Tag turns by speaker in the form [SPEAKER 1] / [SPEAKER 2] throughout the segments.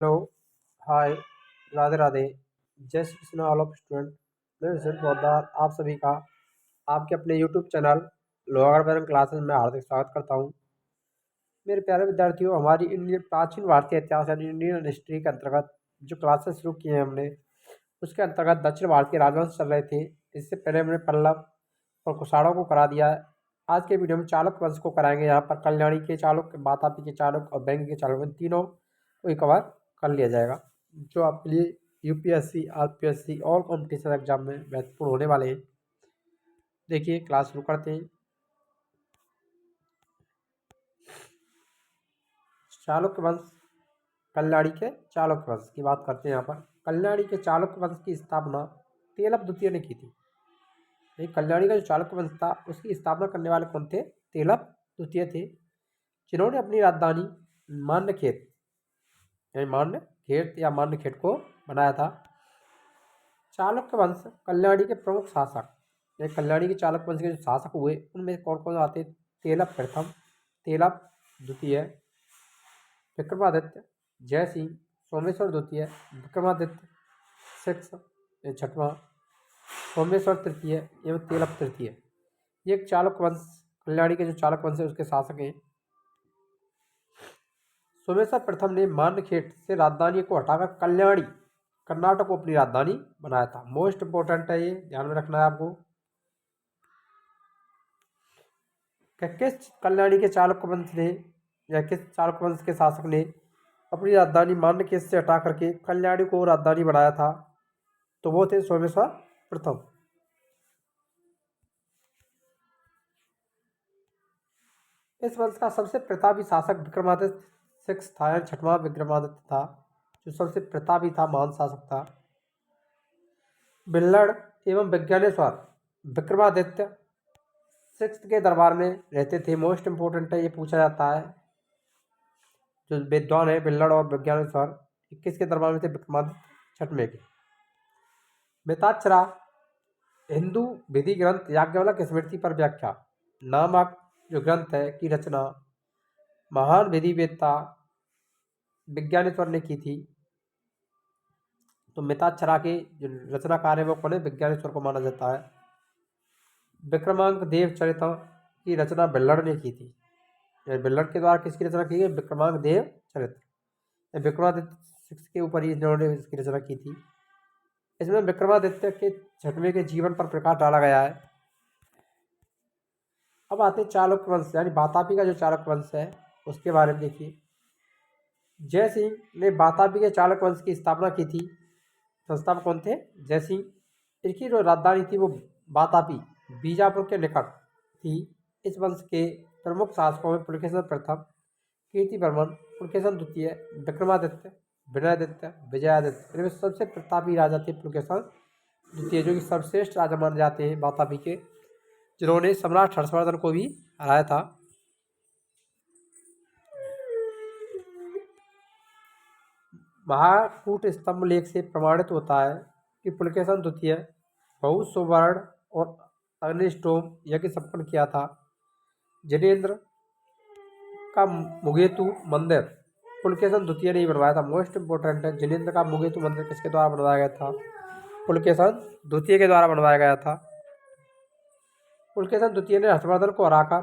[SPEAKER 1] Hello, हाय, राधे राधे। जय Shri Krishna all of student. मैं विशेष पोद्दार आप सभी का आपके अपने यूट्यूब चैनल लोअर बैरन क्लासेस में हार्दिक स्वागत करता हूं। मेरे प्यारे विद्यार्थियों, हमारी इंडियन प्राचीन भारतीय इतिहास यानी इंडियन हिस्ट्री के अंतर्गत जो क्लासेस शुरू किए हैं हमने, उसके अंतर्गत दक्षिण भारत के राजवंश चल रहे थे। इससे पहले हमने पल्लव और कुषाणों को करा दिया है। आज के वीडियो में चालुक्य वंश को कराएंगे। यहाँ पर कल्याणी के चालुक्य, वातापी के चालुक्य और वेंगी के चालुक्य, इन तीनों को ही कवर कर लिया जाएगा, जो आपके लिए यूपीएससी, आरपीएससी और कॉम्पिटिशन एग्जाम में महत्वपूर्ण होने वाले हैं। देखिए, क्लास शुरू करते हैं। चालुक्य वंश, कल्याणी के चालुक्य वंश की बात करते हैं। यहाँ पर कल्याणी के चालुक्य वंश की स्थापना तेलप द्वितीय ने की थी। ये कल्याणी का जो चालुक्य वंश था, उसकी स्थापना करने वाले कौन थे? तेलप द्वितीय थे, जिन्होंने अपनी राजधानी मान्यखेत यानी मान्यखेत या मान्यखेट को बनाया था। चालुक्य वंश कल्याणी के प्रमुख शासक, ये कल्याणी के चालुक्य वंश के जो शासक हुए, उनमें कौन कौन आते? तेलप प्रथम, तेलप द्वितीय, विक्रमादित्य, जयसिंह, सोमेश्वर द्वितीय, विक्रमादित्य सिक्स छठवां, सोमेश्वर तृतीय एवं तेलप तृतीय। ये चालुक्य वंश, कल्याणी के जो चालुक्य वंश है उसके शासक हैं। सोमेश्वर प्रथम ने मान्यखेट से राजधानी को हटाकर कल्याणी, कर्नाटक को अपनी राजधानी बनाया था। मोस्ट इंपोर्टेंट है, ये ध्यान में रखना है आपको। किस कल्याणी के चालुक्य वंश ने या किस चालुक्य वंश के शासक ने अपनी राजधानी मान्यखेत से हटा करके कल्याणी को राजधानी बनाया था? तो वो थे सोमेश्वर प्रथम। इस वंश का सबसे प्रतापी शासक विक्रमादित्य सिक्स था, या छठवां विक्रमादित्य था, जो सबसे प्रतापी था, महान शासक था। बिल्लड़ एवं विज्ञानेश्वर विक्रमादित्य सिक्स के दरबार में रहते थे। मोस्ट इंपोर्टेंट है, ये पूछा जाता है। जो विद्वान है बिल्लड़ और विज्ञानेश्वर, किसके दरबार में थे? विक्रमादित्य छठवें के। मिताक्षरा हिंदू विधि ग्रंथ याज्ञवल्क्य स्मृति पर व्याख्या नामक जो ग्रंथ है की रचना महान विधिवेत्ता विज्ञानेश्वर ने की थी। तो मिताक्षरा के जो रचनाकार है वो कौन है? विज्ञानेश्वर को माना जाता है। विक्रमांक देव चरित्र की रचना बिल्लड़ ने की थी। बिल्लड़ के द्वारा किसकी रचना की गई? विक्रमांक देव चरित्र। विक्रमादित्य सिक्स के ऊपर ही इन्होंने इसकी रचना की थी। इसमें विक्रमादित्य के छठवें के जीवन पर प्रकाश डाला गया है। अब आते हैं चालुक्य वंश यानी वातापी का जो चालुक्य वंश है उसके बारे में देखिए। जयसिंह ने वातापी के चालुक्य वंश की स्थापना की थी। संस्थापक कौन थे? जयसिंह। इनकी जो राजधानी थी वो वातापी, बीजापुर के निकट थी। इस वंश के प्रमुख शासकों में पुलकेशन प्रथम, कीर्तिवर्मन, पुलकेशन द्वितीय, विक्रमादित्य, विनयादित्य, विजयादित्य। इनमें सबसे प्रतापी राजा थे पुलकेशन द्वितीय, जो कि सर्वश्रेष्ठ राजा माने जाते हैं वातापी के, जिन्होंने सम्राट हर्षवर्धन को भी हराया था। महाकूट स्तंभ लेख से प्रमाणित होता है कि पुलकेशन द्वितीय बहुत सुवर्ण और अग्निष्टोम यज्ञ संपन्न किया था। जिनेन्द्र का मुगेतु मंदिर पुलकेशन द्वितीय ने ही बनवाया था। मोस्ट इंपोर्टेंट है, जिनेन्द्र का मुगेतु मंदिर किसके द्वारा बनवाया गया था? पुलकेशन द्वितीय के द्वारा बनवाया गया था। पुलकेशन द्वितीय ने हर्षवर्धन को हराकर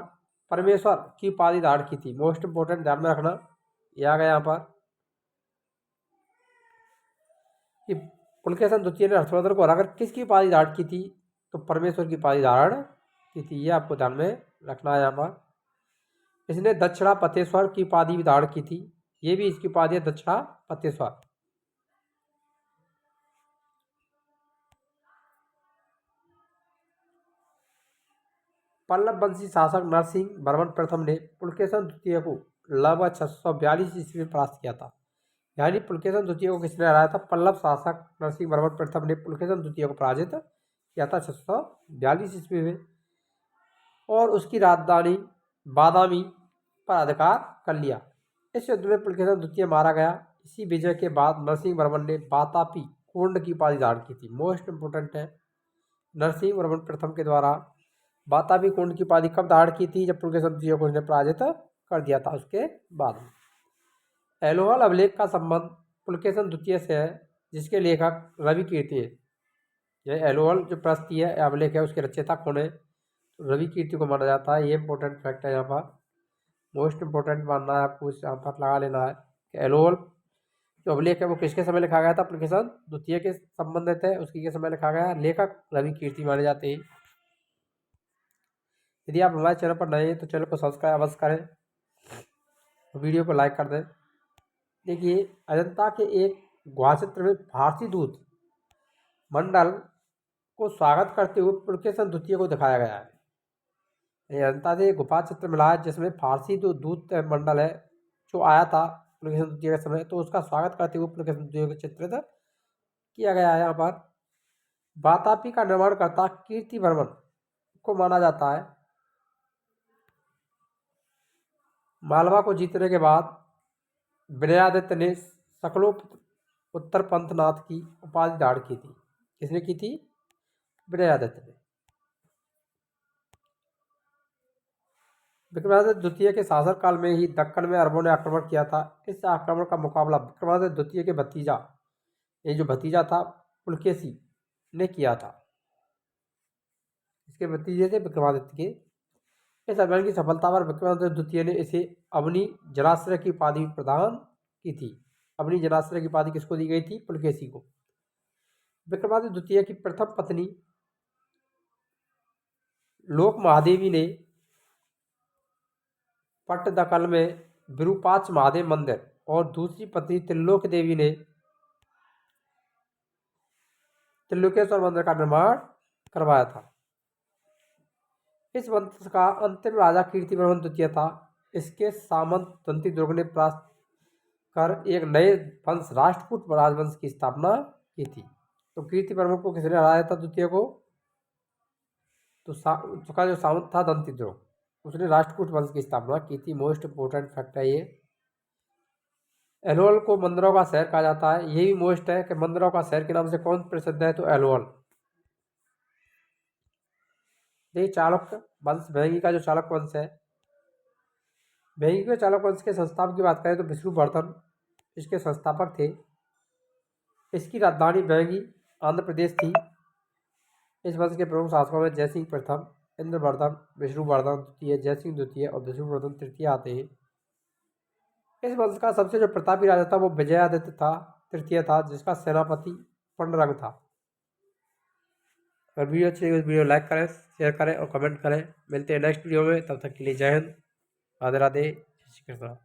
[SPEAKER 1] परमेश्वर की उपाधि धारण की थी। मोस्ट इंपोर्टेंट, ध्यान में रखना, यह आ गया यहाँ पर कि पुलकेशन द्वितीय ने हर्षवर्धन को हराकर किसकी उपाधि धारण की थी? तो परमेश्वर की उपाधि धारण की थी। यह आपको ध्यान में रखना है यहाँ पर। इसने दक्षिणा पतेश्वर की उपाधि भी धारण की थी। ये भी इसकी उपाधि है, दक्षिणा पतेश्वर। पल्लव वंशी शासक नरसिंह वर्मन प्रथम ने पुलकेशन द्वितीय को लगभग 642 ईस्वी में परास्त किया था। यानी पुलकेशन द्वितीय को किसने हराया था? पल्लव शासक नरसिंह वर्मन प्रथम ने पुलकेशन द्वितीय को पराजित किया था 642 ईस्वी में, और उसकी राजधानी बादामी पर अधिकार कर लिया। इस युद्ध में पुलकेशन द्वितीय मारा गया। इसी विजय के बाद नरसिंह वर्मन ने वातापी कोंड की उपाधि धारण की थी। मोस्ट इंपोर्टेंट है, नरसिंह वर्मन प्रथम के द्वारा वातापी कोंड की उपाधि कब धारण की थी? जब पुलकेशन द्वितीय को उसने पराजित कर दिया था। उसके बाद एलोहल अभिलेख का संबंध पुलकेशन द्वितीय से है, जिसके लेखक रवि कीर्ति है। यह एलोअल जो प्रस्ती है अभिलेख है उसके रचयिता कौन है, तो रवि कीर्ति को माना जाता है। ये इंपॉर्टेंट फैक्ट है, यहाँ पर मोस्ट इंपॉर्टेंट मानना है आपको, यहाँ पर लगा लेना है कि एलोअल जो अभिलेख है वो किसके समय लिखा गया था, पुलकेशन द्वितीय के संबंधित है, उसके समय लिखा गया, लेखक रवि कीर्ति माने जाते हैं। यदि आप हमारे चैनल पर नए हैं तो चैनल को सब्सक्राइब अवश्य करें, वीडियो को लाइक कर दें। देखिए, अजंता के एक गुहा चित्र में फारसी दूत मंडल को स्वागत करते हुए पुलकेशन द्वितीय को दिखाया गया है। ये अजंता से गुफा चित्र मिला है जिसमें फारसी जो दूत मंडल है जो आया था पुलकेशन द्वितीय के समय, तो उसका स्वागत करते हुए पुलकेशन द्वितीय का चित्रित किया गया है। यहाँ पर वातापी का निर्माणकर्ता कीर्तिवर्मन को माना जाता है। मालवा को जीतने के बाद विनयादित्य ने उत्तर पंथनाथ की उपाधि धारण की थी। किसने की थी? विनयादित्य ने। विक्रमादित्य द्वितीय के शासनकाल में ही दक्कन में अरबों ने आक्रमण किया था। इस आक्रमण का मुकाबला विक्रमादित्य द्वितीय के भतीजा, ये जो भतीजा था पुलकेशी ने किया था। इसके भतीजे थे विक्रमादित्य के। इस अभियान की सफलता पर विक्रमादित्य द्वितीय ने इसे अवनी जनाश्रय की उपाधि प्रदान की थी। अवनी जनाश्रय की उपाधि किसको दी गई थी? पुलकेशी को। विक्रमादित्य द्वितीय की प्रथम पत्नी लोक महादेवी ने पट्टदकल में विरूपाक्ष महादेव मंदिर और दूसरी पत्नी त्रिलोक देवी ने त्रिलोकेश्वर मंदिर का निर्माण करवाया था। इस वंश का अंतिम राजा कीर्तिवर्मन द्वितीय था। इसके सामंत दंती दुर्ग ने परास्त कर एक नए वंश राष्ट्रकूट राजवंश की स्थापना की थी। तो कीर्तिवर्मन को किसने हराया था द्वितीय को? तो उसका जो सामंत था दंती दुर्ग, उसने राष्ट्रकूट वंश की स्थापना की थी। मोस्ट इंपोर्टेंट फैक्ट है ये। एलोअल को मंदिरों का शहर कहा जाता है। ये भी मोस्ट है कि मंदिरों का शहर के नाम से कौन प्रसिद्ध है, तो एलोअल। देखिए, चालुक्य वंश, वेंगी का जो चालुक्य वंश है, वेंगी के चालुक्य वंश के संस्थापक की बात करें तो विष्णुवर्धन इसके संस्थापक थे। इसकी राजधानी वेंगी आंध्र प्रदेश थी। इस वंश के प्रमुख शासकों में जयसिंह प्रथम, इंद्रवर्धन, विष्णुवर्धन द्वितीय, जयसिंह द्वितीय और विष्णुवर्धन तृतीय आते हैं। इस वंश का सबसे जो प्रतापी राजा था वो विजयादित्य था, तृतीय था, जिसका सेनापति पंडरंग था। अगर वीडियो अच्छी लगी तो वीडियो लाइक करें, शेयर करें और कमेंट करें। मिलते हैं नेक्स्ट वीडियो में, तब तक के लिए जय हिंद, राधे राधे, जय श्री कृष्ण।